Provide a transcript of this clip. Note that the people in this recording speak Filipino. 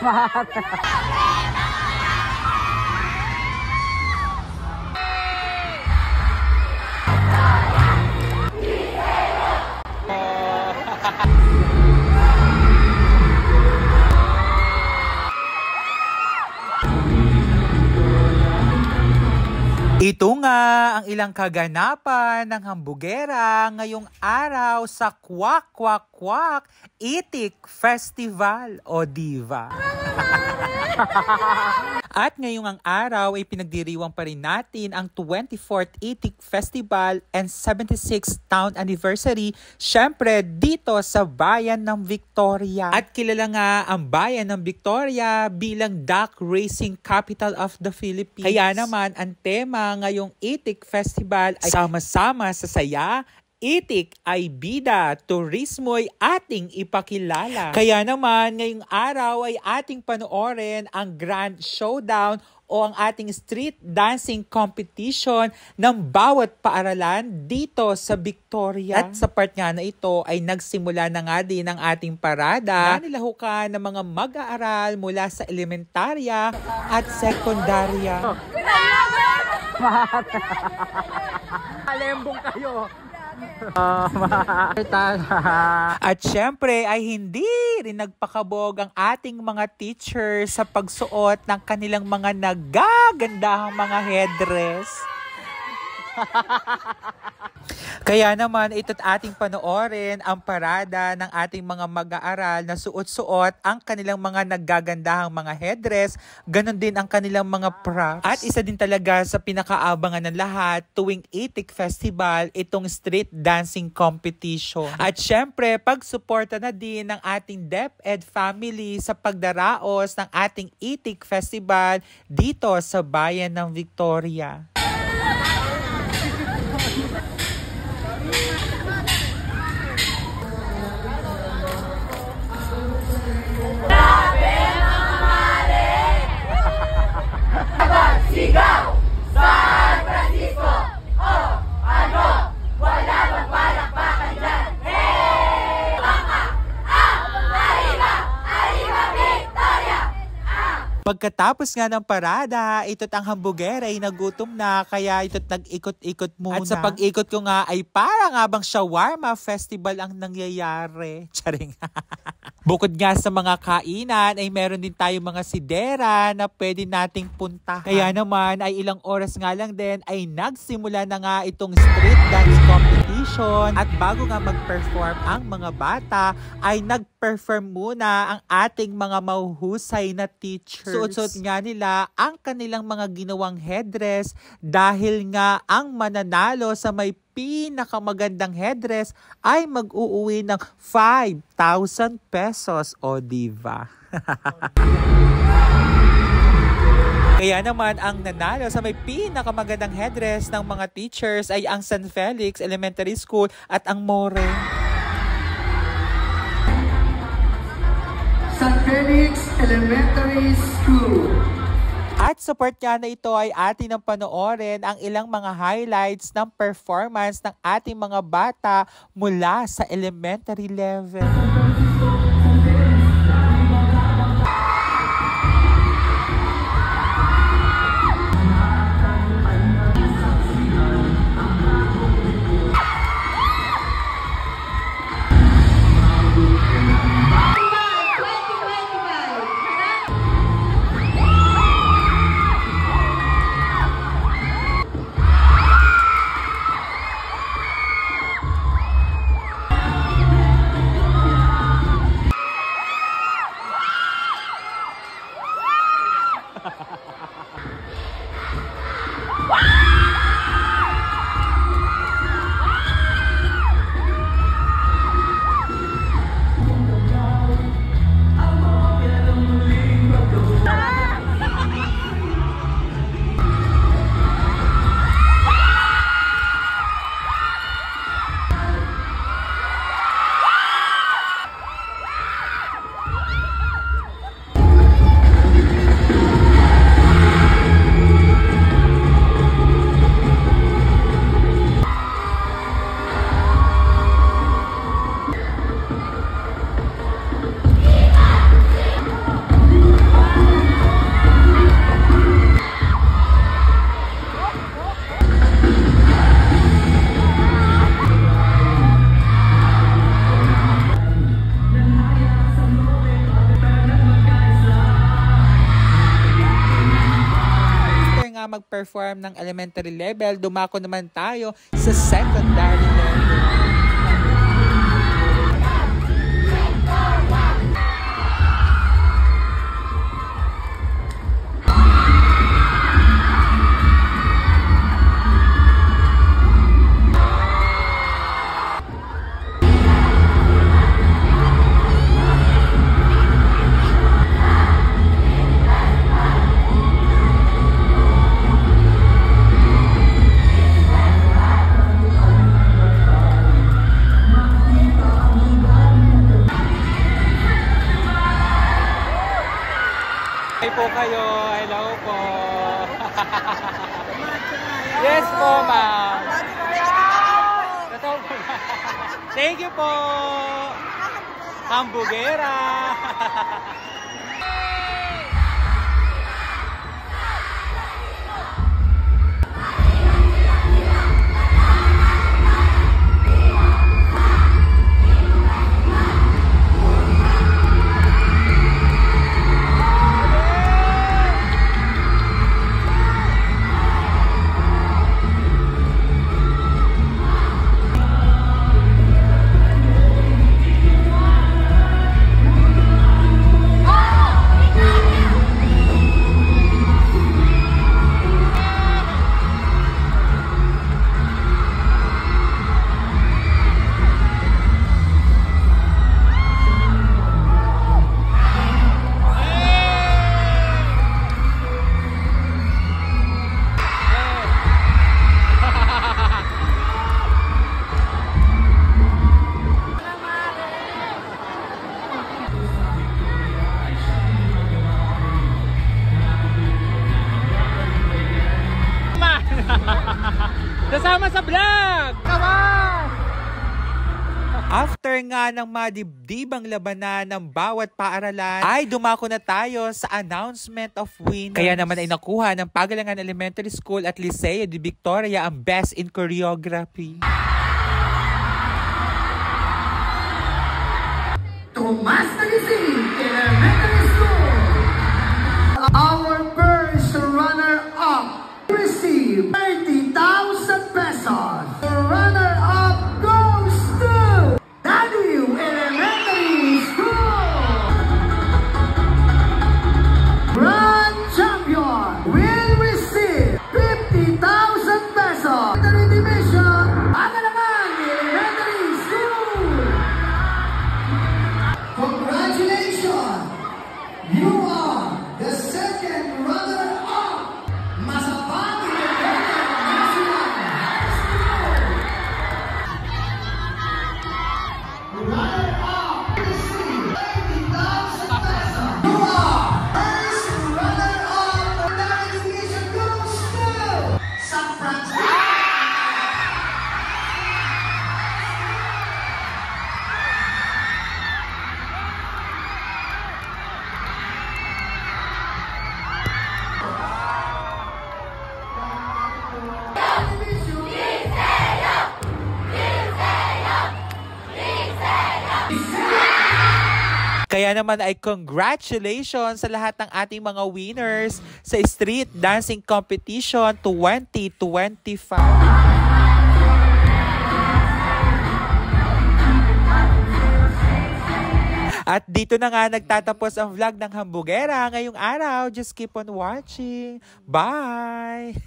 Ito nga ang ilang kaganapan ng hambugera ngayong araw sa Kwak Kwak Kwak Itik Festival o Diva. At ngayong ang araw ay pinagdiriwang pa rin natin ang 24th Itik Festival and 76th Town Anniversary, syempre dito sa Bayan ng Victoria. At kilala nga ang Bayan ng Victoria bilang Duck Racing Capital of the Philippines. Kaya naman ang tema ngayong Itik Festival ay sama-sama sa saya, itik ay bida, turismo'y ating ipakilala. Kaya naman, ngayong araw ay ating panoorin ang Grand Showdown o ang ating street dancing competition ng bawat paaralan dito sa Victoria. At sa part nga na ito ay nagsimula na nga din ang ating parada na nilahukan ng mga mag-aaral mula sa elementarya at sekundarya. Alembong kayo. At syempre ay hindi rin nagpakabog ang ating mga teachers sa pagsuot ng kanilang mga nagagandahang mga headdress. Kaya naman ito't ating panoorin ang parada ng ating mga mag-aaral na suot-suot ang kanilang mga naggagandahang mga headdress, ganon din ang kanilang mga props. At isa din talaga sa pinakaabangan ng lahat tuwing Itik Festival, itong street dancing competition. At syempre, pagsuporta na din ng ating DepEd family sa pagdaraos ng ating Itik Festival dito sa Bayan ng Victoria. Sigaw! San Francisco! Oh, ano? Wala bang palakpakan dyan? Hey! Mama! Arriba! Arriba Victoria! Pagkatapos nga ng parada, ito't ang hambugera ay nagutom na kaya ito't nag-ikot-ikot muna. At sa pag-ikot ko nga ay parang nga bang shawarma festival ang nangyayari. Charing. Bukod nga sa mga kainan ay meron din tayo mga sidera na pwede nating puntahan. Kaya naman ay ilang oras nga lang din ay nagsimula na nga itong street dance competition. At bago nga mag-perform ang mga bata ay nag-perform muna ang ating mga mahuhusay na teachers. Suot-suot nga nila ang kanilang mga ginawang headdress dahil nga ang mananalo sa may pinakamagandang headdress ay mag-uuwi ng 5,000 pesos o diva. Kaya naman ang nanalo sa may pinakamagandang headdress ng mga teachers ay ang San Felix Elementary School at ang More. San Felix Elementary School. At sa part nga na ito ay atin ang panoorin ang ilang mga highlights ng performance ng ating mga bata mula sa elementary level. nag-perform ng elementary level, dumako naman tayo sa secondary level. Hi po kayo. Hello po. Yes po, ma'am. Thank you po. Hambugera. Kasama sa vlog! Kawan! After nga ng madibdibang labanan ng bawat paaralan, ay dumako na tayo sa announcement of winners. Kaya naman ay nakuha ng Pagalangan Elementary School at Liceo de Victoria ang Best in Choreography. Tomas Nagising Elementary School. Our first runner-up received 30,000 pesos. The runner-up goes to Daniel Elementary School. Grand champion will receive 50,000 pesos. Secondary Division, Pagalangan Elementary School. Congratulations! You are the second runner-up. Masapang National High School. Runner-up receive 30,000 pesos. You are first runner-up. The division goes to San Francisco. Kaya naman ay congratulations sa lahat ng ating mga winners sa Street Dancing Competition 2025. At dito na nga nagtatapos ang vlog ng Hambugera ngayong araw. Just keep on watching. Bye!